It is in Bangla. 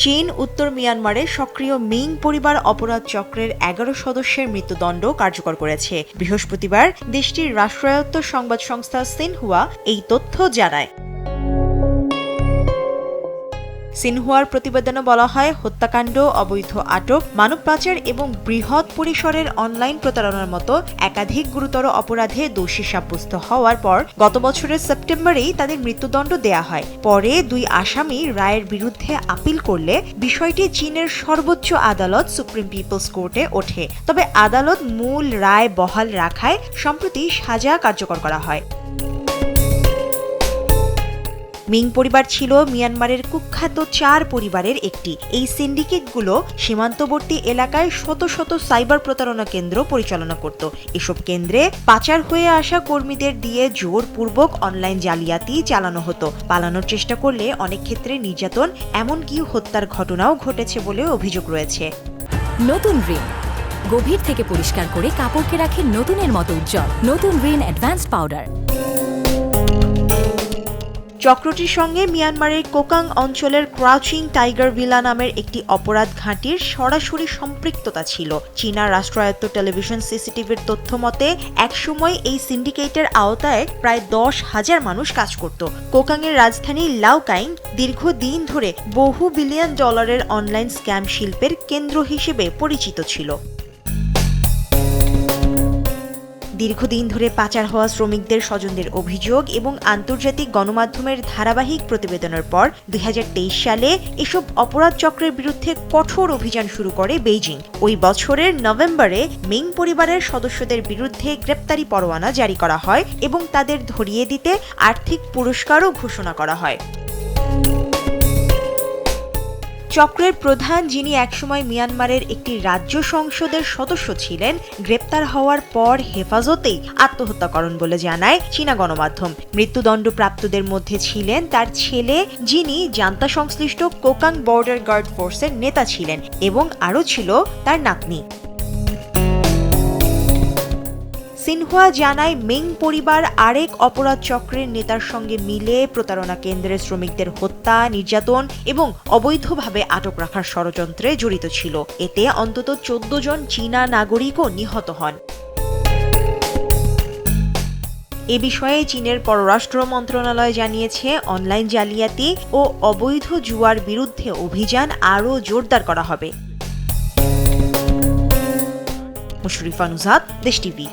চীন উত্তর মিয়ানমারে সক্রিয় মিং পরিবার অপরাধ চক্রের ১১ সদস্যের মৃত্যুদণ্ড কার্যকর করেছে। বৃহস্পতিবার দেশটির রাষ্ট্রায়ত্ত সংবাদ সংস্থা সিনহুয়া এই তথ্য জানায়। সিনহুয়ার প্রতিবেদনে বলা হয়, হত্যাকাণ্ড, অবৈধ আটক, মানব পাচার এবং বৃহৎ পরিসরের অনলাইন প্রতারণার মতো একাধিক গুরুতর অপরাধে দোষী সাব্যস্ত হওয়ার পর গত বছরের সেপ্টেম্বরেই তাদের মৃত্যুদণ্ড দেয়া হয়। পরে দুই আসামি রায়ের বিরুদ্ধে আপিল করলে বিষয়টি চীনের সর্বোচ্চ আদালত সুপ্রিম পিপলস কোর্টে ওঠে। তবে আদালত মূল রায় বহাল রাখায় সম্প্রতি সাজা কার্যকর করা হয়। মিং পরিবার ছিল মিয়ানমারের কুখ্যাত ৪ পরিবারের একটি। এই সিন্ডিকেটগুলো সীমান্তবর্তী এলাকায় শত শত সাইবার প্রতারণা কেন্দ্র পরিচালনা করত। এসব কেন্দ্রে পাচার হয়ে আসা কর্মীদের দিয়ে জোরপূর্বক অনলাইন জালিয়াতি চালানো হতো। পালানোর চেষ্টা করলে অনেক ক্ষেত্রে নির্যাতন, এমনকি হত্যার ঘটনাও ঘটেছে বলে অভিযোগ রয়েছে। নতুন রিন গভীর থেকে পরিষ্কার করে কাপড়কে রাখে নতুনের মতো উজ্জ্বল। নতুন রিন অ্যাডভান্সড পাউডার। চক্রটির সঙ্গে মিয়ানমারের কোকাং অঞ্চলের ক্রাউচিং টাইগার ভিলা নামের একটি অপরাধ ঘাঁটির সরাসরি সম্পৃক্ততা ছিল। চীনা রাষ্ট্রায়ত্ত টেলিভিশন সিসিটিভির তথ্য মতে একসময় এই সিন্ডিকেটের আওতায় প্রায় 10,000 মানুষ কাজ করত। কোকাংয়ের রাজধানী লাওকাইং দীর্ঘদিন ধরে বহু বিলিয়ন ডলারের অনলাইন স্ক্যাম শিল্পের কেন্দ্র হিসেবে পরিচিত ছিল। দীর্ঘদিন ধরে পাচার হওয়া শ্রমিকদের স্বজনদের অভিযোগ এবং আন্তর্জাতিক গণমাধ্যমের ধারাবাহিক প্রতিবেদনের পর ২০২৩ সালে এসব অপরাধ চক্রের বিরুদ্ধে কঠোর অভিযান শুরু করে বেইজিং। ওই বছরের নভেম্বরে মিং পরিবারের সদস্যদের বিরুদ্ধে গ্রেপ্তারি পরোয়ানা জারি করা হয় এবং তাদের ধরিয়ে দিতে আর্থিক পুরস্কারও ঘোষণা করা হয়। চক্রের প্রধান, যিনি একসময় মিয়ানমারের একটি রাজ্য সংসদের সদস্য ছিলেন, গ্রেপ্তার হওয়ার পর হেফাজতেই আত্মহত্যা করেন বলে জানায় চীনা গণমাধ্যম। মৃত্যুদণ্ডপ্রাপ্তদের মধ্যে ছিলেন তার ছেলে, যিনি জান্তা সংশ্লিষ্ট কোকাং বর্ডার গার্ড ফোর্সের নেতা ছিলেন, এবং আরও ছিল তার নাতনি। সিনহুয়া জানায়, মিং পরিবার আরেক অপরাধ চক্রের নেতার সঙ্গে মিলে প্রতারণা কেন্দ্রের শ্রমিকদের হত্যা, নির্যাতন এবং অবৈধভাবে আটক রাখার ষড়যন্ত্রে জড়িত ছিল। এতে অন্তত 14 জন চীনা নাগরিকও নিহত হন। এ বিষয়ে চীনের পররাষ্ট্র মন্ত্রণালয় জানিয়েছে, অনলাইন জালিয়াতি ও অবৈধ জুয়ার বিরুদ্ধে অভিযান আরও জোরদার করা হবে। মুশরিফা নুজহাত, দেশ টিভি।